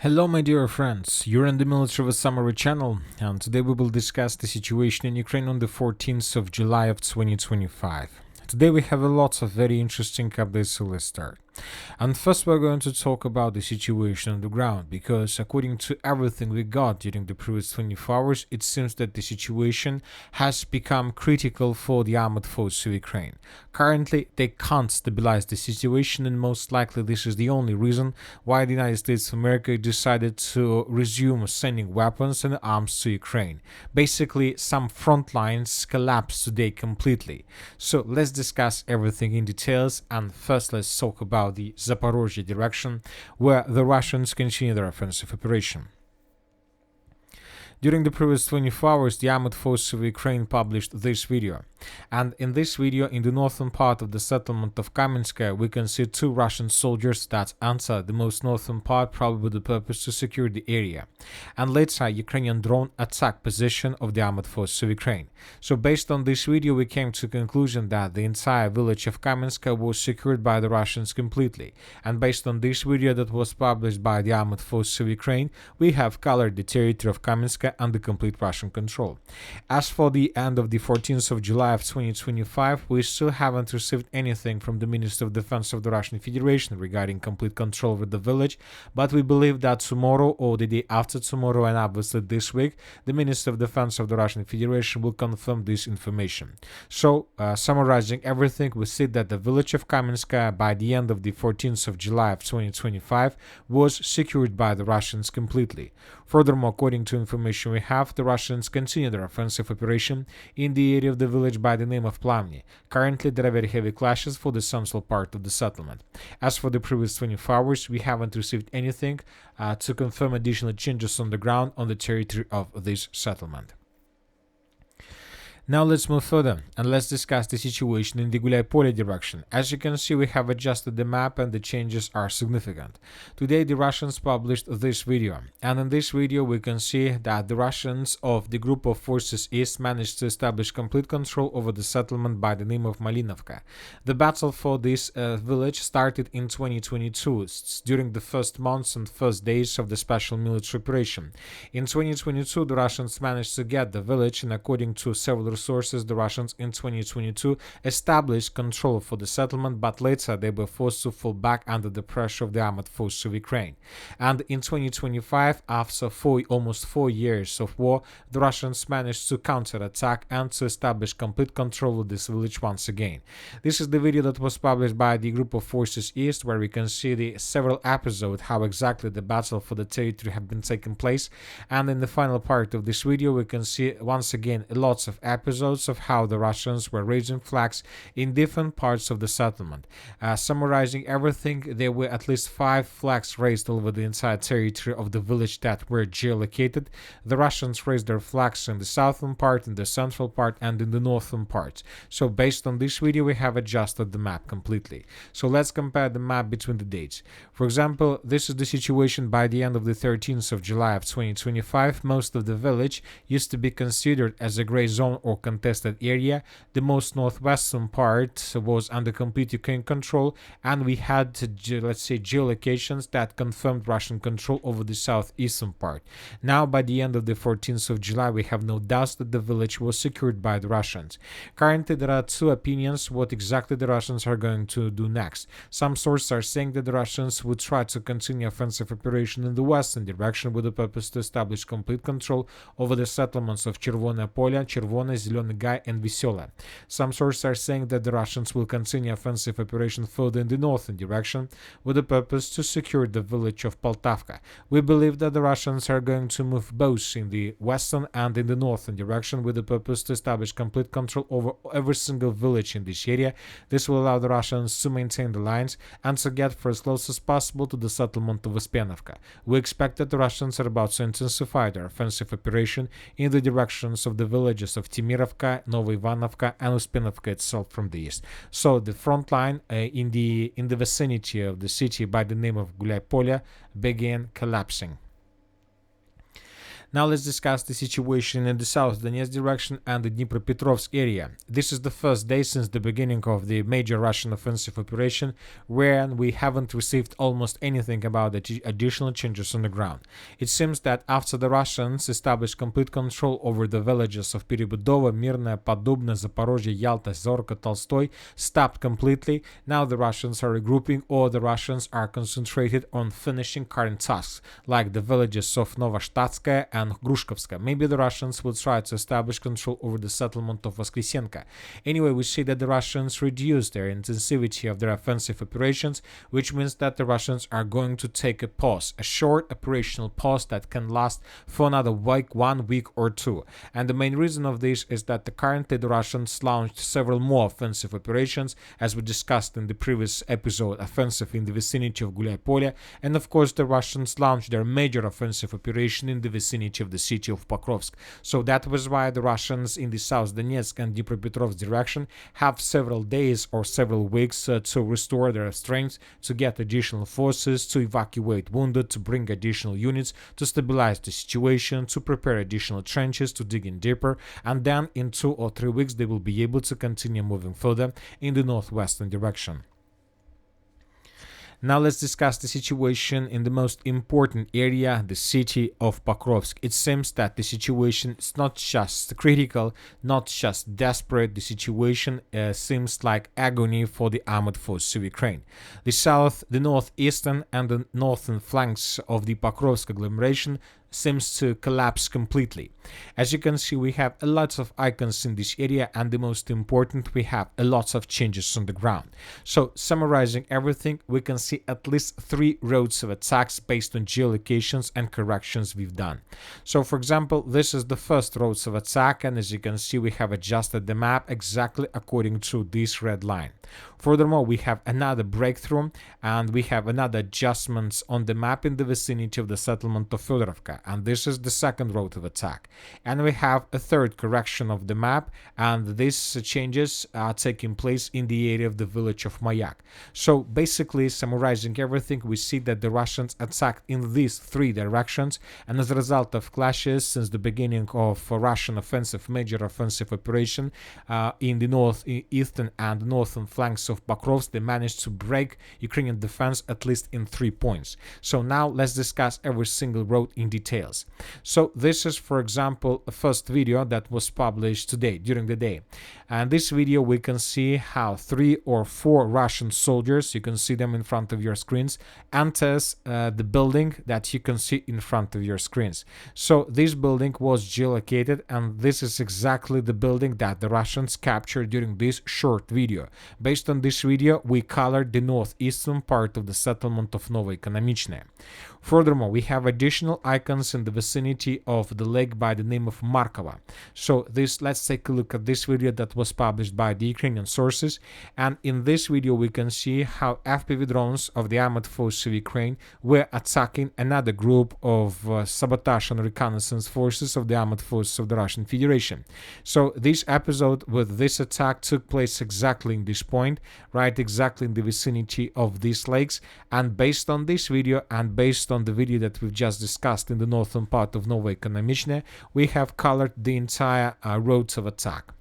Hello my dear friends, you're in the Military Summary channel, and today we will discuss the situation in Ukraine on the 14th of July of 2025. Today we have a lot of very interesting updates, so let's start. And first we're going to talk about the situation on the ground, because according to everything we got during the previous 24 hours, it seems that the situation has become critical for the armed forces of Ukraine. Currently, they can't stabilize the situation, and most likely this is the only reason why the United States of America decided to resume sending weapons and arms to Ukraine. Basically, some front lines collapsed today completely. So let's discuss everything in details, and first let's talk about the Zaporozhye direction, where the Russians continue their offensive operation. During the previous 24 hours, the armed forces of Ukraine published this video. And in this video, in the northern part of the settlement of Kaminska, we can see two Russian soldiers that enter the most northern part, probably with the purpose to secure the area. And later, Ukrainian drone attack position of the armed forces of Ukraine. So based on this video, we came to the conclusion that the entire village of Kaminska was secured by the Russians completely. And based on this video that was published by the armed forces of Ukraine, we have colored the territory of Kaminska under complete Russian control. As for the end of the 14th of July of 2025, we still haven't received anything from the Minister of Defense of the Russian Federation regarding complete control over the village, but we believe that tomorrow or the day after tomorrow, and obviously this week, the Minister of Defense of the Russian Federation will confirm this information. So, summarizing everything, we see that the village of Kaminska by the end of the 14th of July of 2025 was secured by the Russians completely. Furthermore, according to information we have, the Russians continue their offensive operation in the area of the village by the name of Plavny. Currently, there are very heavy clashes for the central part of the settlement. As for the previous 24 hours, we haven't received anything to confirm additional changes on the ground on the territory of this settlement. Now let's move further and let's discuss the situation in the Gulay-Polye direction. As you can see, we have adjusted the map and the changes are significant. Today the Russians published this video, and in this video we can see that the Russians of the group of forces East managed to establish complete control over the settlement by the name of Malininovka. The battle for this village started in 2022 during the first months and first days of the special military operation. In 2022 the Russians managed to get the village, and according to several sources, the Russians in 2022 established control for the settlement, but later they were forced to fall back under the pressure of the armed forces of Ukraine. And in 2025, after almost 4 years of war, the Russians managed to counterattack and to establish complete control of this village once again. This is the video that was published by the group of forces East, where we can see the several episodes how exactly the battle for the territory have been taking place. And in the final part of this video, we can see once again lots of episodes of how the Russians were raising flags in different parts of the settlement. Summarizing everything, there were at least 5 flags raised over the entire territory of the village that were geolocated. The Russians raised their flags in the southern part, in the central part, and in the northern part. So based on this video, we have adjusted the map completely. So let's compare the map between the dates. For example, this is the situation by the end of the 13th of July of 2025. Most of the village used to be considered as a gray zone or contested area. The most northwestern part was under complete Ukrainian control, and we had, let's say, geolocations that confirmed Russian control over the southeastern part. Now, by the end of the 14th of July, we have no doubt that the village was secured by the Russians. Currently, there are 2 opinions what exactly the Russians are going to do next. Some sources are saying that the Russians would try to continue offensive operation in the western direction with the purpose to establish complete control over the settlements of Chervone Polye, Chervone, Zelený Gай, and Veselye. Some sources are saying that the Russians will continue offensive operation further in the northern direction with the purpose to secure the village of Poltavka. We believe that the Russians are going to move both in the western and in the northern direction with the purpose to establish complete control over every single village in this area. This will allow the Russians to maintain the lines and to get for as close as possible to the settlement of Uspenovka. We expect that the Russians are about to intensify their offensive operation in the directions of the villages of Timirovka, Novoivanovka, and Uspenovka itself from the east. So the front line in the vicinity of the city by the name of Gulay-Polye began collapsing. Now let's discuss the situation in the South Donetsk direction and the Dnipropetrovsk area. This is the first day since the beginning of the major Russian offensive operation where we haven't received almost anything about the additional changes on the ground. It seems that after the Russians established complete control over the villages of Перебудова, Mirnaya, Подубna, Zaporozhye, Yalta, Zorka, Tolstoy stopped completely. Now the Russians are regrouping, or the Russians are concentrated on finishing current tasks, like the villages of Novoshtadskaya and Grushkovska. Maybe the Russians will try to establish control over the settlement of Voskresenka. Anyway, we see that the Russians reduced their intensivity of their offensive operations, which means that the Russians are going to take a pause, a short operational pause that can last for another week, 1 week or two. And the main reason of this is that currently the Russians launched several more offensive operations, as we discussed in the previous episode, offensive in the vicinity of Guliai-Polye, and of course the Russians launched their major offensive operation in the vicinity of the city of Pokrovsk. So that was why the Russians in the South Donetsk and Dnipropetrovsk direction have several days or several weeks to restore their strength, to get additional forces, to evacuate wounded, to bring additional units, to stabilize the situation, to prepare additional trenches, to dig in deeper, and then in 2 or 3 weeks they will be able to continue moving further in the northwestern direction. Now let's discuss the situation in the most important area, the city of Pokrovsk. It seems that the situation is not just critical, not just desperate. The situation seems like agony for the armed forces of Ukraine. The south, the northeastern and the northern flanks of the Pokrovsk agglomeration seems to collapse completely. As you can see, we have a lot of icons in this area, and the most important, we have a lot of changes on the ground. So summarizing everything, we can see at least 3 roads of attacks based on geolocations and corrections we've done. So for example, this is the first roads of attack, and as you can see, we have adjusted the map exactly according to this red line. Furthermore, we have another breakthrough, and we have another adjustments on the map in the vicinity of the settlement of Fedorovka, and this is the second road of attack. And we have a third correction of the map, and these changes are taking place in the area of the village of Mayak. So basically, summarizing everything, we see that the Russians attacked in these 3 directions, and as a result of clashes since the beginning of a Russian offensive, major offensive operation in the northeastern and northern flanks of Pokrovsk, they managed to break Ukrainian defense at least in 3 points. So now let's discuss every single road in details. So this is, for example, a first video that was published today, during the day. And this video we can see how 3 or 4 Russian soldiers, you can see them in front of your screens, enters the building that you can see in front of your screens. So this building was geolocated, and this is exactly the building that the Russians captured during this short video. Based on this video, we colored the northeastern part of the settlement of Novoekonomichne. Furthermore, we have additional icons in the vicinity of the lake by the name of Markova. So let's take a look at this video that was published by the Ukrainian sources, and in this video we can see how FPV drones of the armed forces of Ukraine were attacking another group of sabotage and reconnaissance forces of the armed forces of the Russian Federation. So this episode with this attack took place exactly in this point, right exactly in the vicinity of these lakes, and based on this video and based on the video that we've just discussed in the northern part of Novoekonomichne, we have colored the entire roads of attack.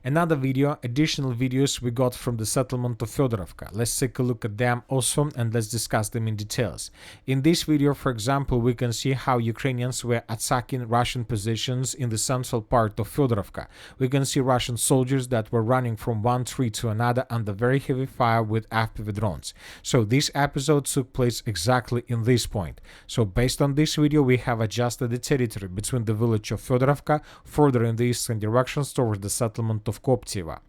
Another video, additional videos we got from the settlement of Fedorovka. Let's take a look at them also, and let's discuss them in details. In this video, for example, we can see how Ukrainians were attacking Russian positions in the central part of Fedorovka. We can see Russian soldiers that were running from one tree to another under very heavy fire with FPV drones. So this episode took place exactly in this point. So based on this video, we have adjusted the territory between the village of Fedorovka further in the eastern directions towards the settlement of Koptiva.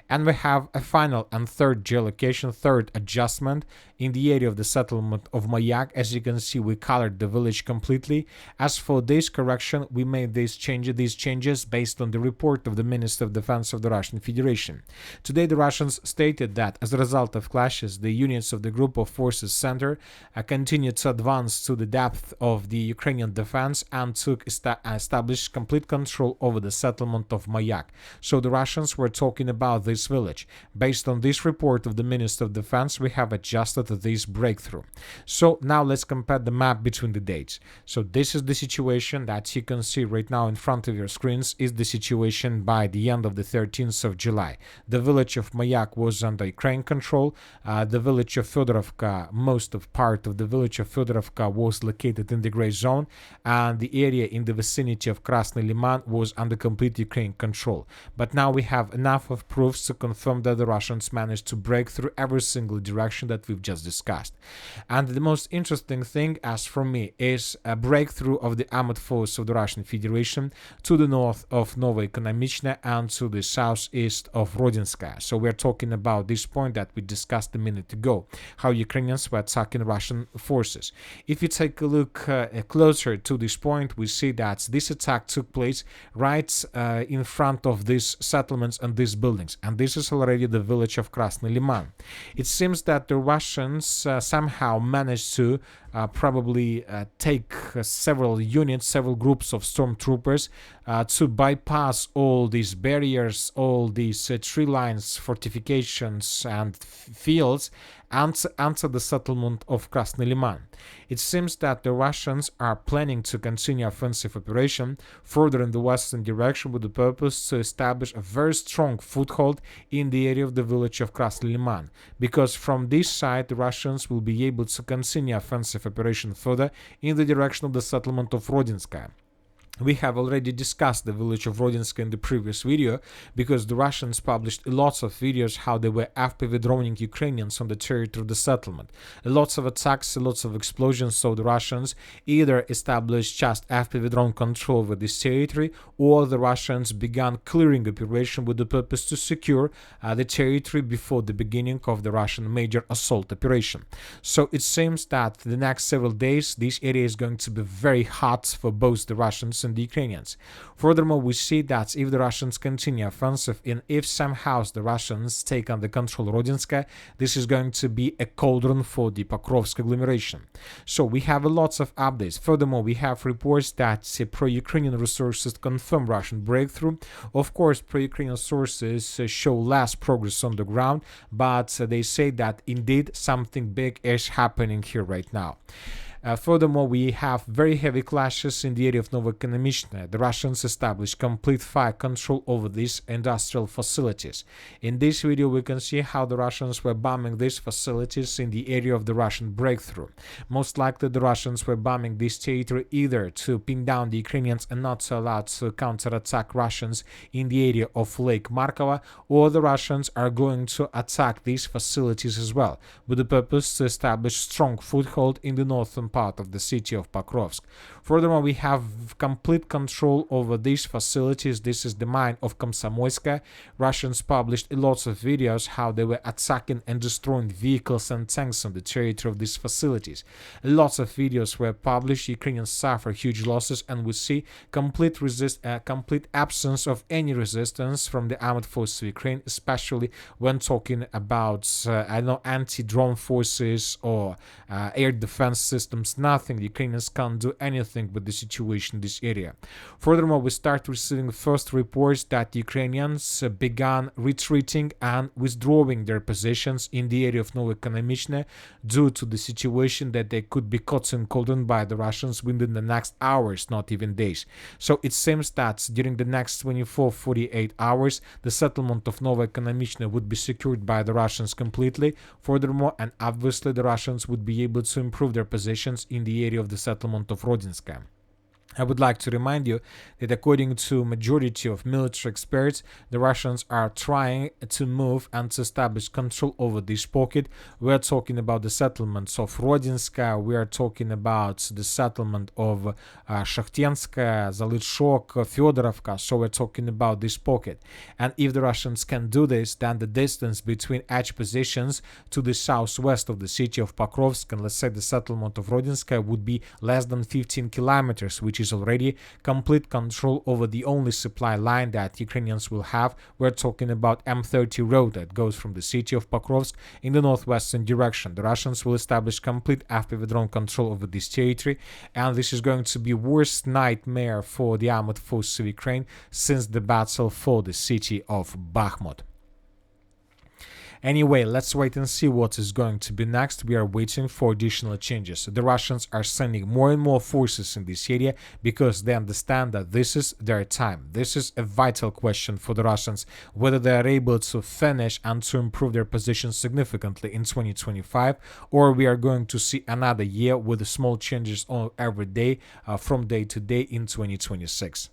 And we have a final and third geolocation, third adjustment in the area of the settlement of Mayak. As you can see, we colored the village completely. As for this correction, we made these changes based on the report of the Minister of Defense of the Russian Federation. Today, the Russians stated that as a result of clashes, the units of the Group of Forces Center continued to advance to the depth of the Ukrainian defense and established complete control over the settlement of Mayak. So the Russians Russians were talking about this village. Based on this report of the Minister of Defense, we have adjusted this breakthrough. So now let's compare the map between the dates. So this is the situation that you can see right now in front of your screens, is the situation by the end of the 13th of July. The village of Mayak was under Ukraine control. The village of Fedorovka, most of part of the village of Fedorovka was located in the gray zone, and the area in the vicinity of Krasny Liman was under complete Ukraine control. But now we have enough of proofs to confirm that the Russians managed to break through every single direction that we've just discussed. And the most interesting thing, as for me, is a breakthrough of the armored force of the Russian Federation to the north of Novoekonomichne and to the southeast of Rodinskaya. So we're talking about this point that we discussed a minute ago, how Ukrainians were attacking Russian forces. If you take a look closer to this point, we see that this attack took place right in front of these settlements and these buildings, and this is already the village of Krasny Liman. It seems that the Russians somehow managed to probably take several units, several groups of stormtroopers to bypass all these barriers, all these tree lines, fortifications and fields, and enter the settlement of Krasny Liman. It seems that the Russians are planning to continue offensive operation further in the western direction with the purpose to establish a very strong foothold in the area of the village of Krasny Liman, because from this side the Russians will be able to continue offensive operation further in the direction of the settlement of Rodinskaya. We have already discussed the village of Rodinsk in the previous video, because the Russians published lots of videos how they were FPV droning Ukrainians on the territory of the settlement. Lots of attacks, lots of explosions, so the Russians either established just FPV drone control over this territory, or the Russians began clearing operation with the purpose to secure the territory before the beginning of the Russian major assault operation. So it seems that the next several days this area is going to be very hot for both the Russians and the Ukrainians. Furthermore, we see that if the Russians continue offensive and if somehow the Russians take under control Rodinska, this is going to be a cauldron for the Pokrovsk agglomeration. So we have lots of updates. Furthermore, we have reports that pro-Ukrainian resources confirm Russian breakthrough. Of course, pro-Ukrainian sources show less progress on the ground, but they say that indeed something big is happening here right now. Furthermore, we have very heavy clashes in the area of Novoekonomichne. The Russians established complete fire control over these industrial facilities. In this video, we can see how the Russians were bombing these facilities in the area of the Russian breakthrough. Most likely, the Russians were bombing this territory either to pin down the Ukrainians and not to allow to counterattack Russians in the area of Lake Markova, or the Russians are going to attack these facilities as well, with the purpose to establish strong foothold in the northern part of the city of Pokrovsk. Furthermore, we have complete control over these facilities. This is the mine of Komsomolska. Russians published lots of videos how they were attacking and destroying vehicles and tanks on the territory of these facilities. Lots of videos were published. Ukrainians suffer huge losses, and we see complete absence of any resistance from the armed forces of Ukraine, especially when talking about anti-drone forces or air defense systems. Nothing. The Ukrainians can't do anything with the situation in this area. Furthermore, we start receiving first reports that the Ukrainians began retreating and withdrawing their positions in the area of Novoekonomichne due to the situation that they could be caught in cauldron by the Russians within the next hours, not even days. So it seems that during the next 24-48 hours, the settlement of Novoekonomichne would be secured by the Russians completely. Furthermore, and obviously, the Russians would be able to improve their positions in the area of the settlement of Rodinska. I would like to remind you that according to majority of military experts, the Russians are trying to move and to establish control over this pocket. We are talking about the settlements of Rodinska, we are talking about the settlement of Shakhtenska, Zalitshok, Fedorovka, so we're talking about this pocket. And if the Russians can do this, then the distance between edge positions to the southwest of the city of Pokrovsk and let's say the settlement of Rodinska would be less than 15 kilometers, which is is already complete control over the only supply line that Ukrainians will have. We're talking about M30 road that goes from the city of Pokrovsk in the northwestern direction. The Russians will establish complete FPV drone control over this territory, and this is going to be worst nightmare for the armored forces of Ukraine since the battle for the city of Bakhmut. Anyway, let's wait and see what is going to be next. We are waiting for additional changes. The Russians are sending more and more forces in this area because they understand that this is their time. This is a vital question for the Russians, whether they are able to finish and to improve their position significantly in 2025, or we are going to see another year with small changes on every day from day to day in 2026.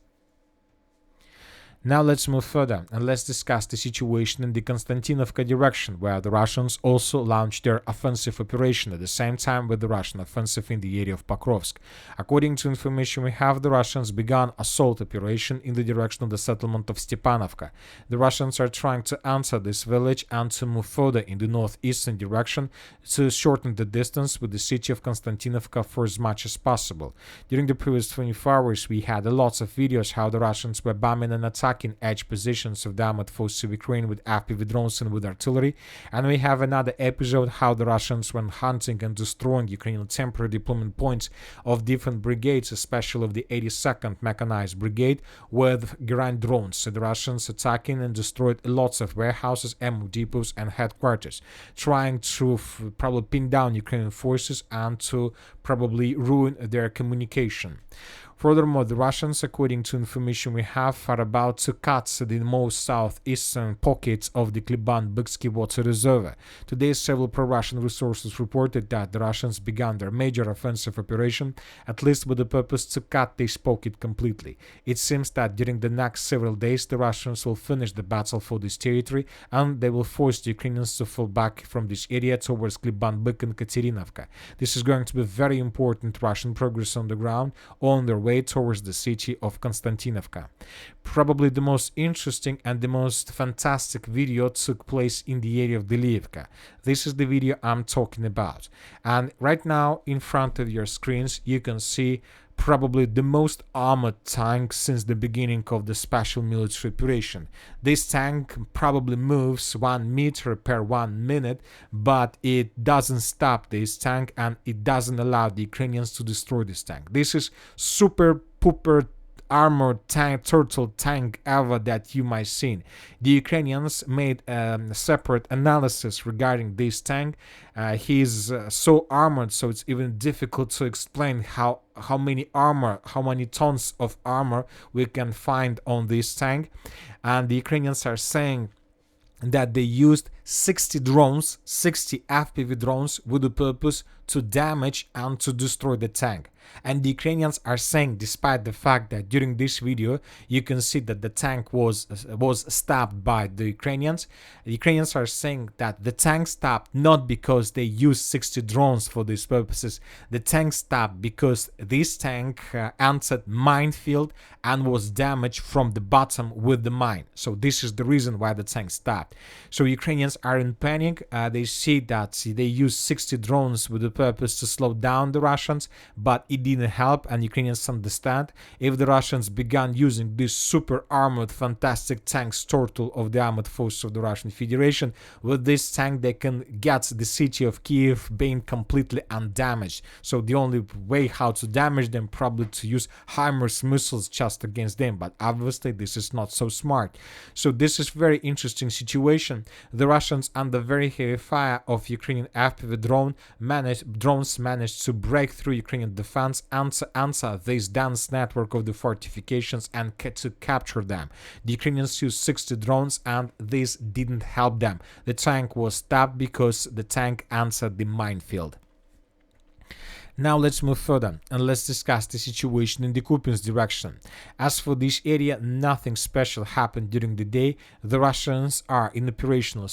Now let's move further and let's discuss the situation in the Konstantinovka direction, where the Russians also launched their offensive operation at the same time with the Russian offensive in the area of Pokrovsk. According to information we have, the Russians began assault operation in the direction of the settlement of Stepanovka. The Russians are trying to enter this village and to move further in the northeastern direction to shorten the distance with the city of Konstantinovka for as much as possible. During the previous 24 hours, we had lots of videos how the Russians were bombing and attacking edge positions of the armored forces of Ukraine with FPV drones and with artillery, and we have another episode how the Russians went hunting and destroying Ukrainian temporary deployment points of different brigades, especially of the 82nd Mechanized Brigade with ground drones. So the Russians attacking and destroyed lots of warehouses, ammo depots and headquarters, trying to probably pin down Ukrainian forces and to probably ruin their communication. Furthermore, the Russians, according to information we have, are about to cut the most southeastern pockets of the Kliban-Byksky water reservoir. Today, several pro-Russian resources reported that the Russians began their major offensive operation, at least with the purpose to cut this pocket completely. It seems that during the next several days, the Russians will finish the battle for this territory, and they will force the Ukrainians to fall back from this area towards Kliban-Byk and Katerinovka. This is going to be very important Russian progress on the ground on their way towards the city of Konstantinovka. Probably the most interesting and the most fantastic video took place in the area of Delivka. This is the video I'm talking about. And right now in front of your screens you can see probably the most armored tank since the beginning of the special military operation. This tank probably moves 1 meter per 1 minute, but it doesn't stop this tank and it doesn't allow the Ukrainians to destroy this tank. This is super pooper armored tank, turtle tank ever that you might seen. The Ukrainians made a separate analysis regarding this tank. He's so armored, so it's even difficult to explain how many tons of armor we can find on this tank. And the Ukrainians are saying that they used 60 drones, 60 FPV drones with the purpose to damage and to destroy the tank. And the Ukrainians are saying, despite the fact that during this video you can see that the tank was stopped by the Ukrainians are saying that the tank stopped not because they used 60 drones for these purposes. The tank stopped because this tank entered minefield and was damaged from the bottom with the mine. So this is the reason why the tank stopped. So Ukrainians are in panic. They see that they used 60 drones with the purpose to slow down the Russians, but it didn't help, and Ukrainians understand if the Russians began using this super armored fantastic tanks turtle of the armored forces of the Russian Federation, with this tank they can get the city of Kiev being completely undamaged. So the only way how to damage them probably to use HIMARS missiles just against them, but obviously this is not so smart. So this is very interesting situation. The Russians, under very heavy fire of Ukrainian FPV drones managed to break through Ukrainian defense and to enter this dense network of the fortifications and to capture them. The Ukrainians used 60 drones and this didn't help them. The tank was stopped because the tank entered the minefield. Now let's move further and let's discuss the situation in the Kupiansk direction. As for this area, nothing special happened during the day. The Russians are in operational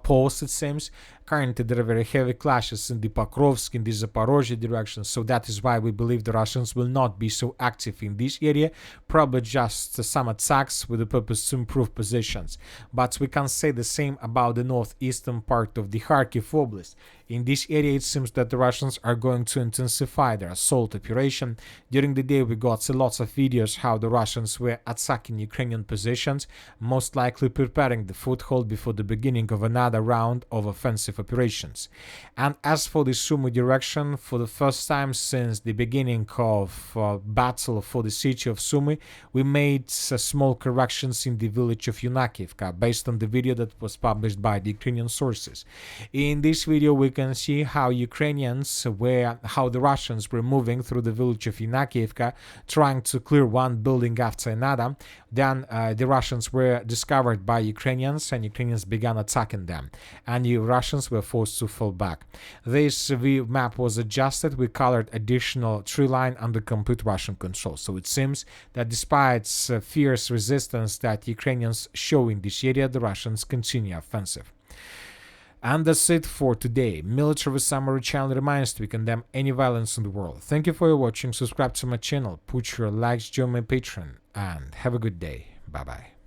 pause, it seems. Currently, there are very heavy clashes in the Pokrovsk, in the Zaporozhye direction, so that is why we believe the Russians will not be so active in this area, probably just some attacks with the purpose to improve positions. But we can say the same about the northeastern part of the Kharkiv Oblast. In this area, it seems that the Russians are going to intensify their assault operation. During the day, we got lots of videos how the Russians were attacking Ukrainian positions, most likely preparing the foothold before the beginning of another round of offensive operations. And as for the Sumy direction, for the first time since the beginning of battle for the city of Sumy, we made small corrections in the village of Yunakivka based on the video that was published by the Ukrainian sources. In this video, we can see how the Russians were moving through the village of Yunakivka, trying to clear one building after another. Then the Russians were discovered by Ukrainians, and Ukrainians began attacking them, and the Russians were forced to fall back. This map was adjusted. We colored additional tree line under complete Russian control. So it seems that despite fierce resistance that Ukrainians show in this area, the Russians continue offensive. And that's it for today. Military Summary channel reminds we condemn any violence in the world. Thank you for your watching. Subscribe to my channel, put your likes, join my Patreon, and have a good day. Bye bye.